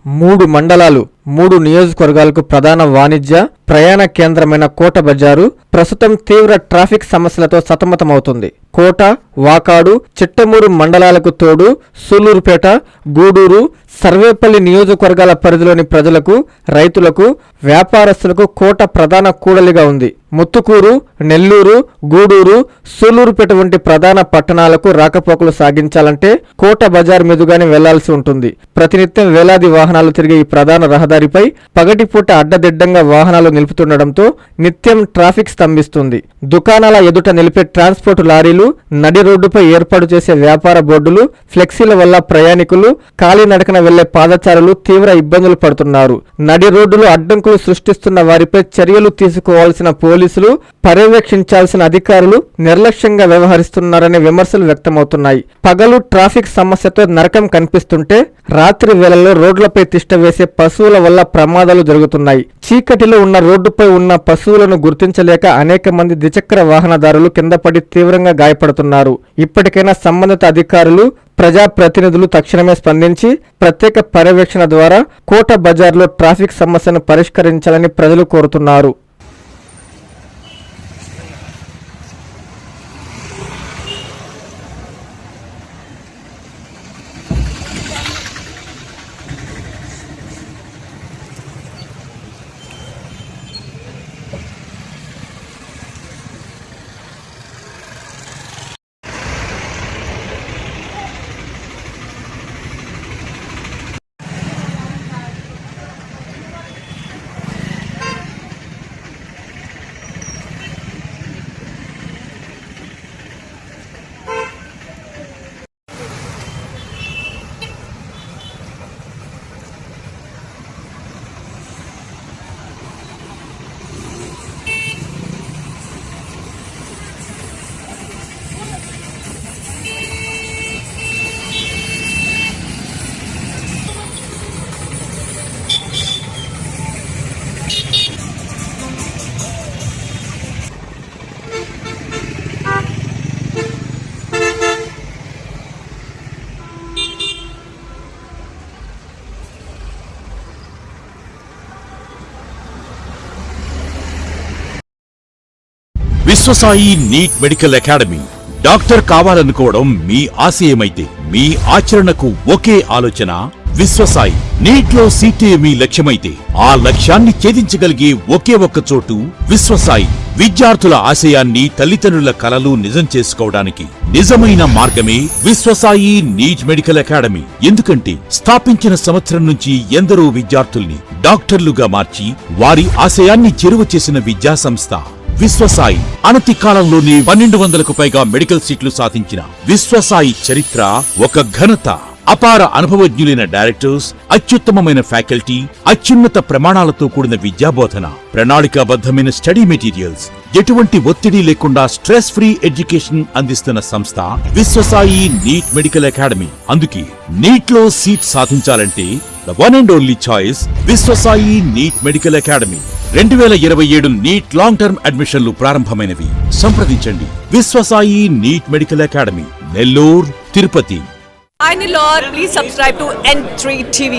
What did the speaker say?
3 మండలాలు 3 నియోజకవర్గాలకు ప్రధాన వాణిజ్య ప్రయాణ కేంద్రమైన కోట బజారు ప్రస్తుతం తీవ్ర ట్రాఫిక్ సమస్యలతో సతమతమవుతుంది. కోట, వాకాడు, చిట్టమూరు మండలాలకు తోడు సూలూరుపేట, గూడూరు, సర్వేపల్లి నియోజకవర్గాల పరిధిలోని ప్రజలకు, రైతులకు, వ్యాపారస్తులకు కోట ప్రధాన కూడలిగా ఉంది. ముత్తుకూరు, నెల్లూరు, గూడూరు, సూలూరుపేట వంటి ప్రధాన పట్టణాలకు రాకపోకలు సాగించాలంటే కోట బజార్ మీదుగానే వెళ్లాల్సి ఉంటుంది. ప్రతినిత్యం వేలాది వాహనాలు తిరిగే ఈ ప్రధాన రహదారిపై పగటిపూట అడ్డదిడ్డంగా వాహనాలు నిలుపుతుండటంతో నిత్యం ట్రాఫిక్ స్తంభిస్తుంది. దుకాణాల ఎదుట నిలిపే ట్రాన్స్పోర్ట్ లారీలు, నడి రోడ్డుపై ఏర్పాటు చేసే వ్యాపార బోర్డులు, ఫ్లెక్సీల వల్ల ప్రయాణికులు, కాలినడకన వెళ్లే పాదచారులు తీవ్ర ఇబ్బందులు పడుతున్నారు. నడి రోడ్డులు అడ్డంకులు సృష్టిస్తున్న వారిపై చర్యలు తీసుకోవాల్సిన పోలీసులు, పర్యవేక్షించాల్సిన అధికారులు నిర్లక్ష్యంగా వ్యవహరిస్తున్నారనే విమర్శలు వ్యక్తమవుతున్నాయి. పగలు ట్రాఫిక్ సమస్యతో నరకం కనిపిస్తుంటే రాత్రి వేళల్లో రోడ్లపై తిష్ట వేసే పశువుల వల్ల ప్రమాదాలు జరుగుతున్నాయి. చీకటిలో ఉన్న రోడ్డుపై ఉన్న పశువులను గుర్తించలేక అనేక మంది ద్విచక్ర వాహనదారులు కింద పడి తీవ్రంగా గాయపడుతున్నారు. ఇప్పటికైనా సంబంధిత అధికారులు, ప్రజాప్రతినిధులు తక్షణమే స్పందించి ప్రత్యేక పర్యవేక్షణ ద్వారా కోట బజార్లో ట్రాఫిక్ సమస్యను పరిష్కరించాలని ప్రజలు కోరుతున్నారు. Vishwasai NEET medical academy. Doctor కావాలనుకోవడం మీ ఆశయమైతే మీ ఆచరణకు ఒకే ఆలోచన విశ్వసాయి. నీట్ లో సీటే మీ లక్ష్యమైతే ఆ లక్ష్యాన్ని ఛేదించగలిగే ఒకే ఒక్క చోటు విశ్వసాయి. విద్యార్థుల ఆశయాన్ని, తల్లిదండ్రుల కలలు నిజం చేసుకోవడానికి నిజమైన మార్గమే విశ్వసాయి నీట్ మెడికల్ అకాడమీ. ఎందుకంటే స్థాపించిన సంవత్సరం నుంచి ఎందరో విద్యార్థుల్ని డాక్టర్లుగా మార్చి వారి ఆశయాన్ని చేరువ చేసిన విద్యా సంస్థ విశ్వసాయి. అనతి కాలంలోనే 1200కు పైగా మెడికల్ సీట్లు సాధించిన విశ్వసాయి చరిత్ర ఒక ఘనత. అపార అనుభవజ్ఞులైన డైరెక్టర్స్, అత్యుత్తమమైన ఫ్యాకల్టీ, అత్యున్నత ప్రమాణాలతో కూడిన విద్యాబోధన, ప్రణాళికాబద్ధమైన స్టడీ మెటీరియల్స్, ఎటువంటి ఒత్తిడి లేకుండా స్ట్రెస్ ఫ్రీ ఎడ్యుకేషన్ అందిస్తున్న సంస్థ విశ్వసాయి నీట్ మెడికల్ అకాడమీ. అందుకే నీట్ లో సీట్ సాధించాలంటే the one and only choice Viswasai NEET medical academy. 2027 NEET long term అడ్మిషన్లు ప్రారంభమైనవి. సంప్రదించండి Viswasai NEET medical academy, Nellore, Tirupati. Hi Nilor, please subscribe to N3 TV.